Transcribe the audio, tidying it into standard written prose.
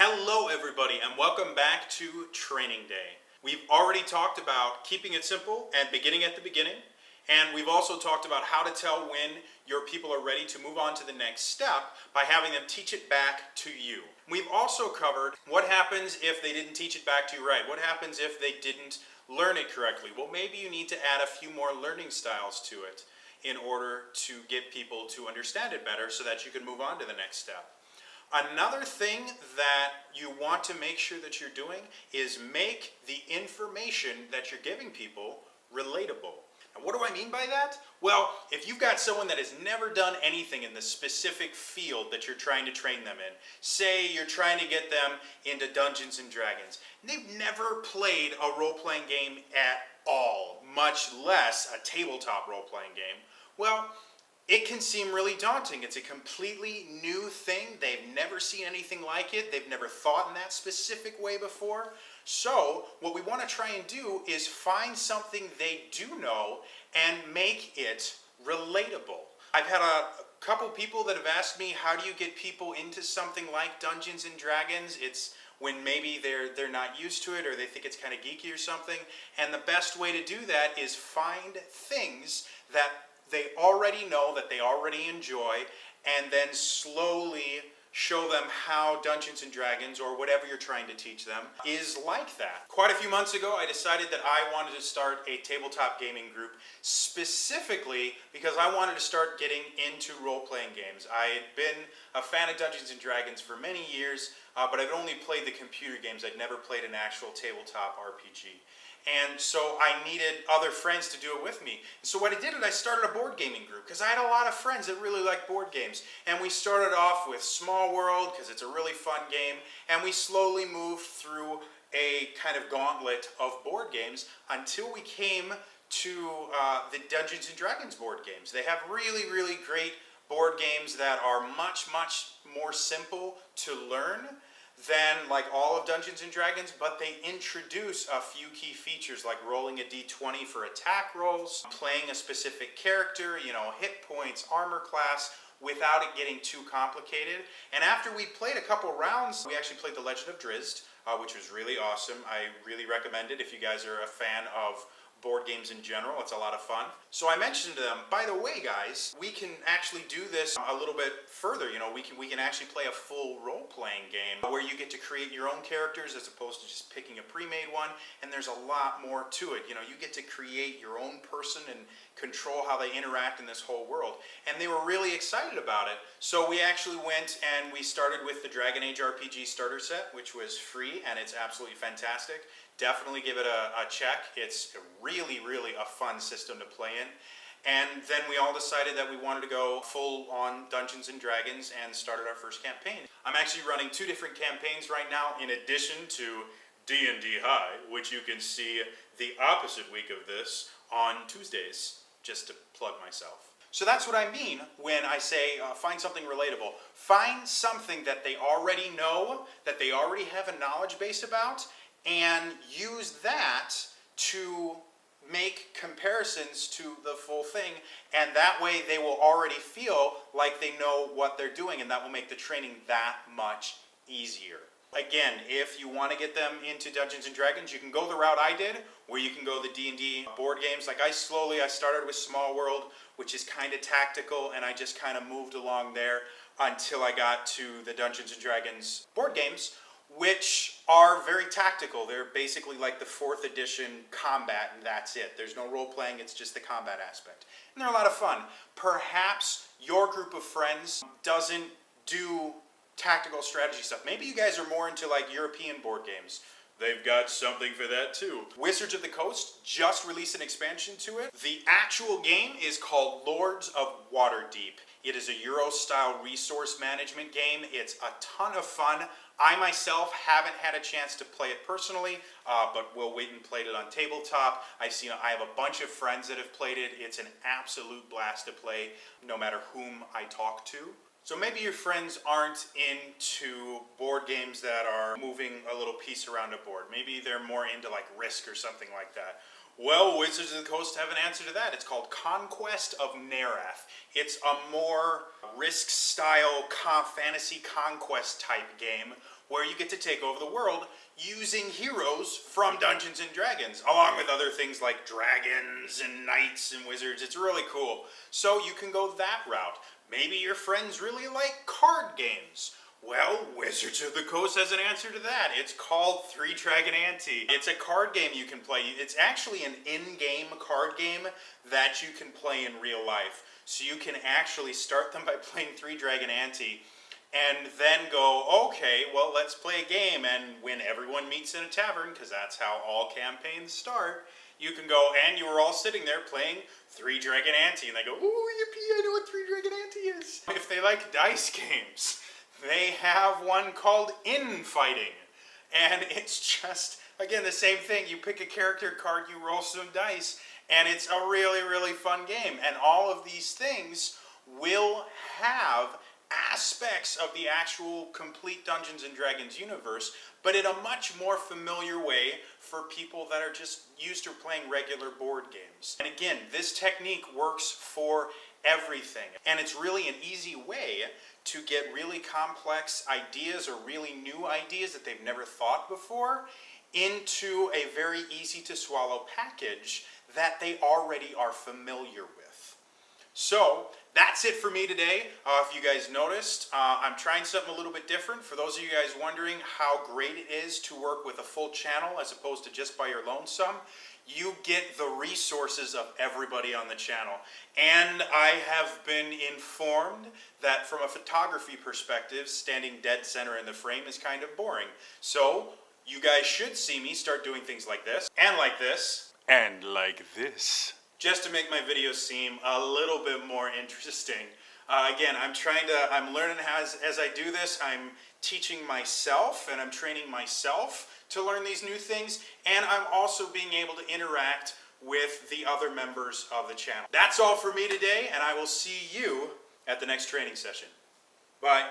Hello everybody and welcome back to Training Day. We've already talked about keeping it simple and beginning at the beginning, and we've also talked about how to tell when your people are ready to move on to the next step by having them teach it back to you. We've also covered what happens if they didn't teach it back to you right. What happens if they didn't learn it correctly? Well, maybe you need to add a few more learning styles to it in order to get people to understand it better so that you can move on to the next step. Another thing that you want to make sure that you're doing is make the information that you're giving people relatable. And what do I mean by that? Well, if you've got someone that has never done anything in the specific field that you're trying to train them in, say you're trying to get them into Dungeons and Dragons, and they've never played a role-playing game at all, much less a tabletop role-playing game, well, it can seem really daunting. It's a completely new thing. They've never seen anything like it. They've never thought in that specific way before. So what we want to try and do is find something they do know and make it relatable. I've had a couple people that have asked me, how do you get people into something like Dungeons and Dragons? It's when maybe they're not used to it or they think it's kind of geeky or something. And the best way to do that is find things that they already know, that they already enjoy, and then slowly show them how Dungeons and Dragons, or whatever you're trying to teach them, is like that. Quite a few months ago, I decided that I wanted to start a tabletop gaming group, specifically because I wanted to start getting into role-playing games. I had been a fan of Dungeons and Dragons for many years, but I've only played the computer games. I'd never played an actual tabletop RPG. And so I needed other friends to do it with me. So what I did is I started a board gaming group because I had a lot of friends that really liked board games. And we started off with Small World because it's a really fun game. And we slowly moved through a kind of gauntlet of board games until we came to the Dungeons and Dragons board games. They have really, really great board games that are much, much more simple to learn than like all of Dungeons and Dragons, but they introduce a few key features like rolling a d20 for attack rolls, playing a specific character, hit points, armor class, without it getting too complicated. And after we played a couple rounds, we actually played The Legend of Drizzt, which was really awesome. I really recommend it if you guys are a fan of board games in general. It's a lot of fun. So I mentioned to them, by the way guys, we can actually do this a little bit further. We can actually play a full role-playing game where you get to create your own characters as opposed to just picking a pre-made one, and there's a lot more to it. You get to create your own person and control how they interact in this whole world. And they were really excited about it. So we actually went and we started with the Dragon Age RPG starter set, which was free, and it's absolutely fantastic. Definitely give it a check. It's really, really a fun system to play in. And then we all decided that we wanted to go full on Dungeons and Dragons and started our first campaign. I'm actually running 2 different campaigns right now in addition to D&D High, which you can see the opposite week of this on Tuesdays, just to plug myself. So that's what I mean when I say find something relatable. Find something that they already know, that they already have a knowledge base about, and use that to make comparisons to the full thing, and that way they will already feel like they know what they're doing, and that will make the training that much easier. Again, if you want to get them into Dungeons and Dragons, you can go the route I did, where you can go the D&D board games. Like I started with Small World, which is kind of tactical, and I just kind of moved along there until I got to the Dungeons and Dragons board games, which are very tactical. They're basically like the 4th edition combat, and that's it. There's no role-playing, it's just the combat aspect. And they're a lot of fun. Perhaps your group of friends doesn't do tactical strategy stuff. Maybe you guys are more into like European board games. They've got something for that too. Wizards of the Coast just released an expansion to it. The actual game is called Lords of Waterdeep. It is a Euro-style resource management game. It's a ton of fun. I myself haven't had a chance to play it personally, but will wait and played it on tabletop. I have a bunch of friends that have played it. It's an absolute blast to play, no matter whom I talk to. So maybe your friends aren't into board games that are moving a little piece around a board. Maybe they're more into like Risk or something like that. Well, Wizards of the Coast have an answer to that. It's called Conquest of Nerath. It's a more Risk-style fantasy conquest type game where you get to take over the world using heroes from Dungeons and Dragons, along with other things like dragons and knights and wizards. It's really cool. So you can go that route. Maybe your friends really like card games. Well, Wizards of the Coast has an answer to that. It's called Three Dragon Ante. It's a card game you can play. It's actually an in-game card game that you can play in real life. So you can actually start them by playing Three Dragon Ante and then go, okay, well, let's play a game. And when everyone meets in a tavern, because that's how all campaigns start, you can go, and you were all sitting there playing Three Dragon Ante. And they go, ooh, yippee, I know what Three Dragon Ante is. If they like dice games, they have one called Infighting. And it's just, again, the same thing. You pick a character card, you roll some dice, and it's a really, really fun game. And all of these things will have aspects of the actual complete Dungeons and Dragons universe, but in a much more familiar way for people that are just used to playing regular board games. And again, this technique works for everything. And it's really an easy way to get really complex ideas or really new ideas that they've never thought before into a very easy to swallow package that they already are familiar with. So that's it for me today. If you guys noticed, I'm trying something a little bit different. For those of you guys wondering how great it is to work with a full channel as opposed to just by your lonesome, you get the resources of everybody on the channel. And I have been informed that from a photography perspective, standing dead center in the frame is kind of boring. So you guys should see me start doing things like this, and like this, and like this, just to make my videos seem a little bit more interesting. Again, I'm learning as I do this. I'm teaching myself and I'm training myself to learn these new things, and I'm also being able to interact with the other members of the channel. That's all for me today, and I will see you at the next training session. Bye.